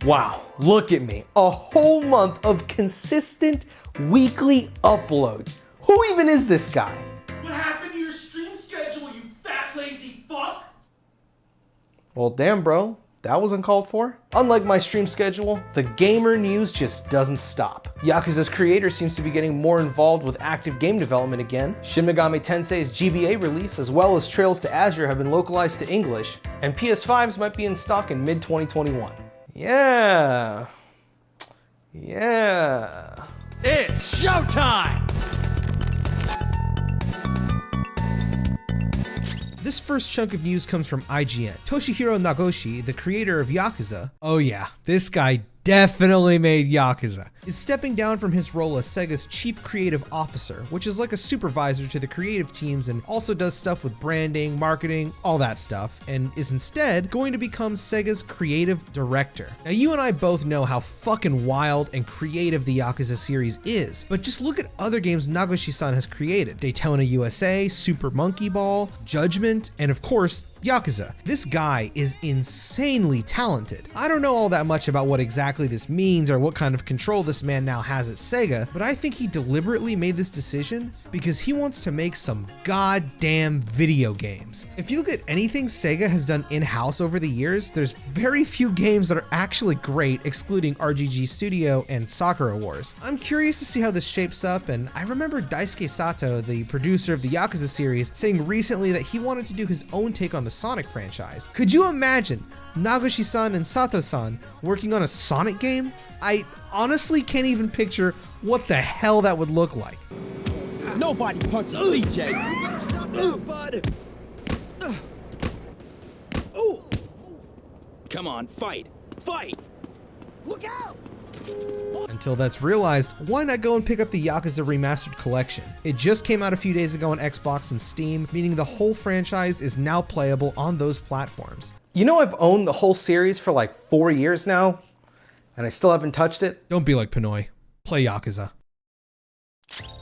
Wow, look at me. A whole month of consistent weekly uploads. Who even is this guy? What happened to your stream schedule, you fat lazy fuck? Well, damn, bro. That was uncalled for. Unlike my stream schedule, the gamer news just doesn't stop. Yakuza's creator seems to be getting more involved with active game development again. Shin Megami Tensei's GBA release, as well as Trails to Azure, have been localized to English, and PS5s might be in stock in mid-2021. Yeah. It's showtime! This first chunk of news comes from IGN. Toshihiro Nagoshi, the creator of Yakuza, oh yeah, this guy definitely made Yakuza, is stepping down from his role as Sega's chief creative officer, which is like a supervisor to the creative teams and also does stuff with branding, marketing, all that stuff, and is instead going to become Sega's creative director. Now, you and I both know how fucking wild and creative the Yakuza series is, but just look at other games Nagoshi-san has created: Daytona USA, Super Monkey Ball, Judgment, and of course, Yakuza. This guy is insanely talented. I don't know all that much about what exactly this means or what kind of control this man now has at Sega, but I think he deliberately made this decision because he wants to make some goddamn video games. If you look at anything Sega has done in-house over the years, there's very few games that are actually great, excluding RGG Studio and Sakura Wars. I'm curious to see how this shapes up, and I remember Daisuke Sato, the producer of the Yakuza series, saying recently that he wanted to do his own take on the Sonic franchise. Could you imagine Nagoshi-san and Sato-san working on a Sonic game? I honestly can't even picture what the hell that would look like. Nobody punches CJ. Stop now, bud! Ooh. Come on, fight! Fight! Look out! Until that's realized, why not go and pick up the Yakuza Remastered Collection? It just came out a few days ago on Xbox and Steam, meaning the whole franchise is now playable on those platforms. You know, I've owned the whole series for like 4 years now, and I still haven't touched it. Don't be like Pinoy. Play Yakuza.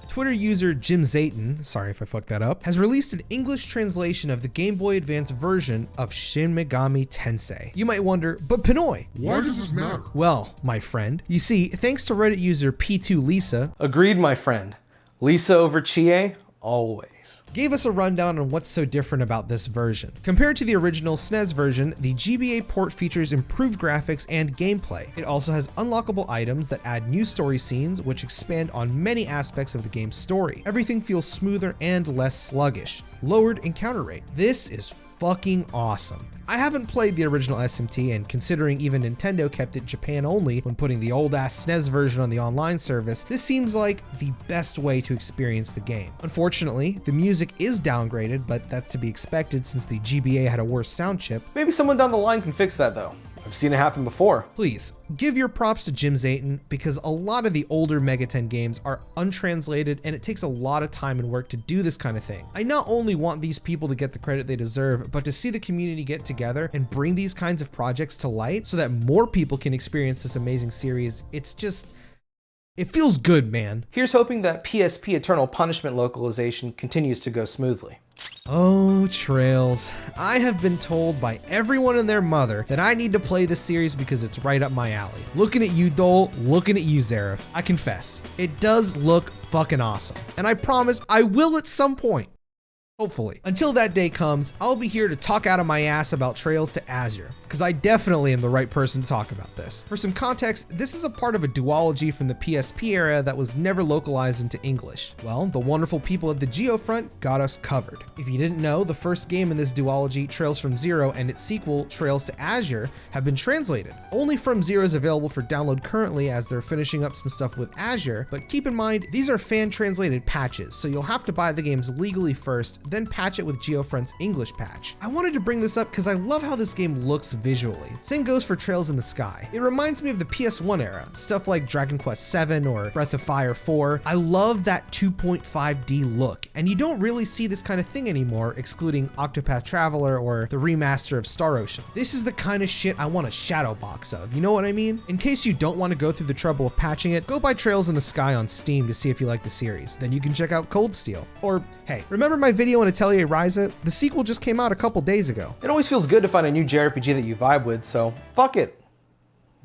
Twitter user Jim Zayton, sorry if I fucked that up, has released an English translation of the Game Boy Advance version of Shin Megami Tensei. You might wonder, but Pinoy, why does this matter? Well, my friend, you see, thanks to Reddit user P2Lisa, Agreed, my friend. Lisa over Chie, always. Gave us a rundown on what's so different about this version. Compared to the original SNES version, the GBA port features improved graphics and gameplay. It also has unlockable items that add new story scenes, which expand on many aspects of the game's story. Everything feels smoother and less sluggish. Lowered encounter rate. This is fucking awesome. I haven't played the original SMT, and considering even Nintendo kept it Japan only when putting the old ass SNES version on the online service, this seems like the best way to experience the game. Unfortunately, the music is downgraded, but that's to be expected since the GBA had a worse sound chip. Maybe someone down the line can fix that though. I've seen it happen before. Please, give your props to Jim Zayton, because a lot of the older Mega 10 games are untranslated and it takes a lot of time and work to do this kind of thing. I not only want these people to get the credit they deserve, but to see the community get together and bring these kinds of projects to light so that more people can experience this amazing series. It feels good, man. Here's hoping that PSP Eternal Punishment localization continues to go smoothly. Oh, Trails. I have been told by everyone and their mother that I need to play this series because it's right up my alley. Looking at you, Dole, looking at you, Zareth. I confess, it does look fucking awesome. And I promise I will at some point. Hopefully. Until that day comes, I'll be here to talk out of my ass about Trails to Azure, because I definitely am the right person to talk about this. For some context, this is a part of a duology from the PSP era that was never localized into English. Well, the wonderful people at the Geofront got us covered. If you didn't know, the first game in this duology, Trails from Zero, and its sequel, Trails to Azure, have been translated. Only From Zero is available for download currently as they're finishing up some stuff with Azure, but keep in mind, these are fan-translated patches, so you'll have to buy the games legally first, then patch it with Geofront's English patch. I wanted to bring this up because I love how this game looks visually. Same goes for Trails in the Sky. It reminds me of the PS1 era, stuff like Dragon Quest VII or Breath of Fire 4. I love that 2.5D look, and you don't really see this kind of thing anymore, excluding Octopath Traveler or the remaster of Star Ocean. This is the kind of shit I want a shadow box of, you know what I mean? In case you don't want to go through the trouble of patching it, go buy Trails in the Sky on Steam to see if you like the series. Then you can check out Cold Steel. Or, hey, remember my video on Atelier Ryza? The sequel just came out a couple days ago. It always feels good to find a new JRPG that you vibe with, so fuck it.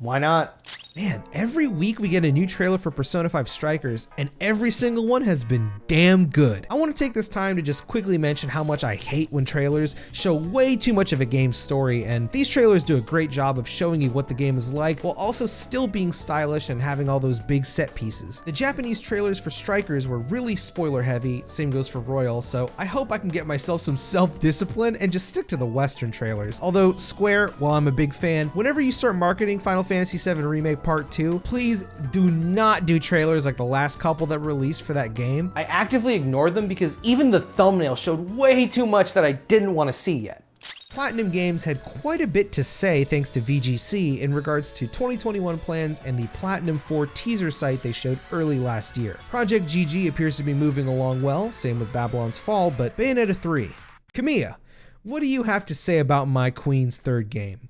Why not? Man, every week we get a new trailer for Persona 5 Strikers, and every single one has been damn good. I want to take this time to just quickly mention how much I hate when trailers show way too much of a game's story, and these trailers do a great job of showing you what the game is like while also still being stylish and having all those big set pieces. The Japanese trailers for Strikers were really spoiler heavy, same goes for Royal, so I hope I can get myself some self-discipline and just stick to the Western trailers. Although Square, while I'm a big fan, whenever you start marketing Final Fantasy VII Remake Part 2, please do not do trailers like the last couple that released for that game. I actively ignored them because even the thumbnail showed way too much that I didn't want to see yet. Platinum Games had quite a bit to say thanks to VGC in regards to 2021 plans and the Platinum 4 teaser site they showed early last year. Project GG appears to be moving along well, same with Babylon's Fall, but Bayonetta 3. Kamiya, what do you have to say about my queen's third game?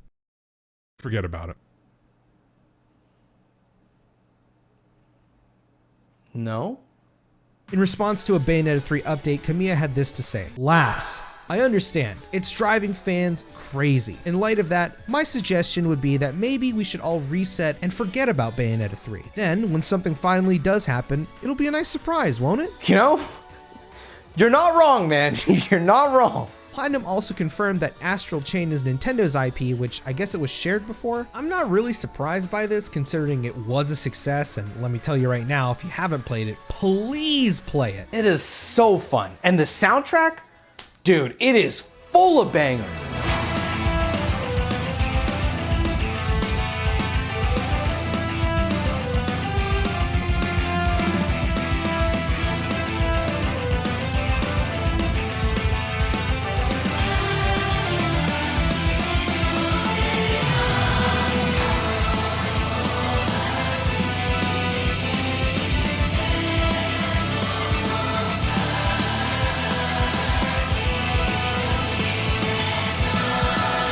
Forget about it. No? In response to a Bayonetta 3 update, Kamiya had this to say: laughs. I understand, it's driving fans crazy. In light of that, my suggestion would be that maybe we should all reset and forget about Bayonetta 3. Then, when something finally does happen, it'll be a nice surprise, won't it? You know, you're not wrong, man. You're not wrong. Platinum also confirmed that Astral Chain is Nintendo's IP, which I guess it was shared before. I'm not really surprised by this, considering it was a success, and let me tell you right now, if you haven't played it, please play it. It is so fun. And the soundtrack? Dude, it is full of bangers.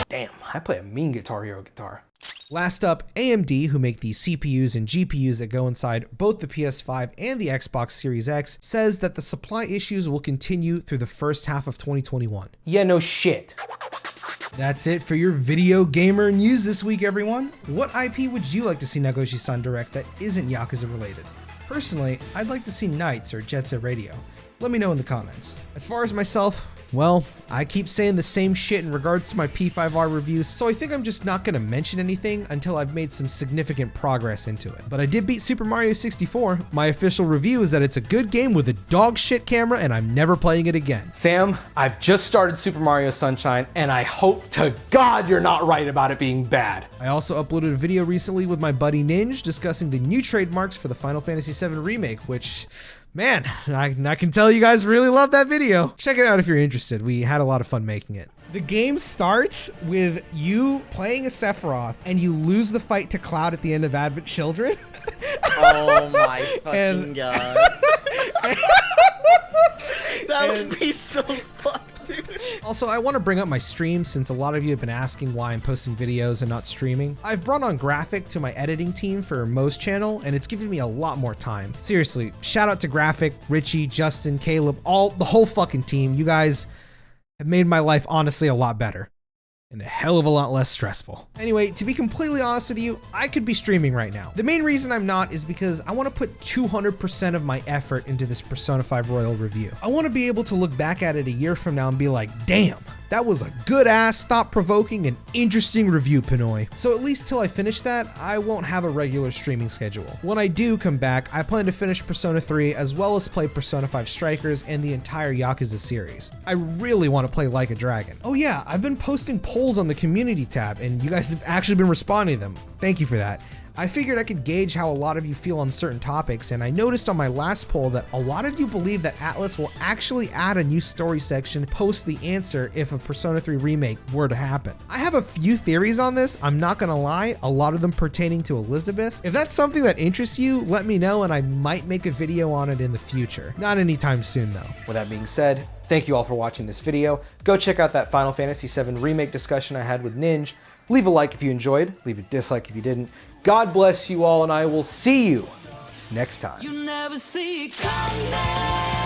Damn, I play a mean Guitar Hero guitar. Last up, AMD, who make the CPUs and GPUs that go inside both the PS5 and the Xbox Series X, says that the supply issues will continue through the first half of 2021. Yeah, no shit. That's it for your video gamer news this week, everyone. What IP would you like to see Nagoshi-san direct that isn't Yakuza related? Personally, I'd like to see Knights or Jet Set Radio. Let me know in the comments. As far as myself, well, I keep saying the same shit in regards to my P5R review, so I think I'm just not going to mention anything until I've made some significant progress into it. But I did beat Super Mario 64. My official review is that it's a good game with a dog shit camera, and I'm never playing it again. Sam, I've just started Super Mario Sunshine, and I hope to God you're not right about it being bad. I also uploaded a video recently with my buddy Ninja discussing the new trademarks for the Final Fantasy VII Remake, which... man, I can tell you guys really love that video. Check it out if you're interested. We had a lot of fun making it. The game starts with you playing as Sephiroth and you lose the fight to Cloud at the end of Advent Children. Oh my fucking god. That would be so fun, dude. Also, I want to bring up my stream since a lot of you have been asking why I'm posting videos and not streaming. I've brought on Graphic to my editing team for Mo's channel, and it's given me a lot more time. Seriously, shout out to Graphic, Richie, Justin, Caleb, the whole fucking team. You guys have made my life honestly a lot better. And a hell of a lot less stressful. Anyway, to be completely honest with you, I could be streaming right now. The main reason I'm not is because I want to put 200% of my effort into this Persona 5 Royal review. I want to be able to look back at it a year from now and be like, damn, that was a good ass, thought-provoking, and interesting review, Pinoy. So at least till I finish that, I won't have a regular streaming schedule. When I do come back, I plan to finish Persona 3 as well as play Persona 5 Strikers and the entire Yakuza series. I really want to play Like a Dragon. Oh yeah, I've been posting polls on the community tab and you guys have actually been responding to them. Thank you for that. I figured I could gauge how a lot of you feel on certain topics, and I noticed on my last poll that a lot of you believe that Atlas will actually add a new story section post the answer if a Persona 3 remake were to happen. I have a few theories on this, I'm not gonna lie, a lot of them pertaining to Elizabeth. If that's something that interests you, let me know and I might make a video on it in the future. Not anytime soon though. With that being said, thank you all for watching this video. Go check out that Final Fantasy VII Remake discussion I had with Ninja. Leave a like if you enjoyed, leave a dislike if you didn't. God bless you all, and I will see you next time. You never see it coming.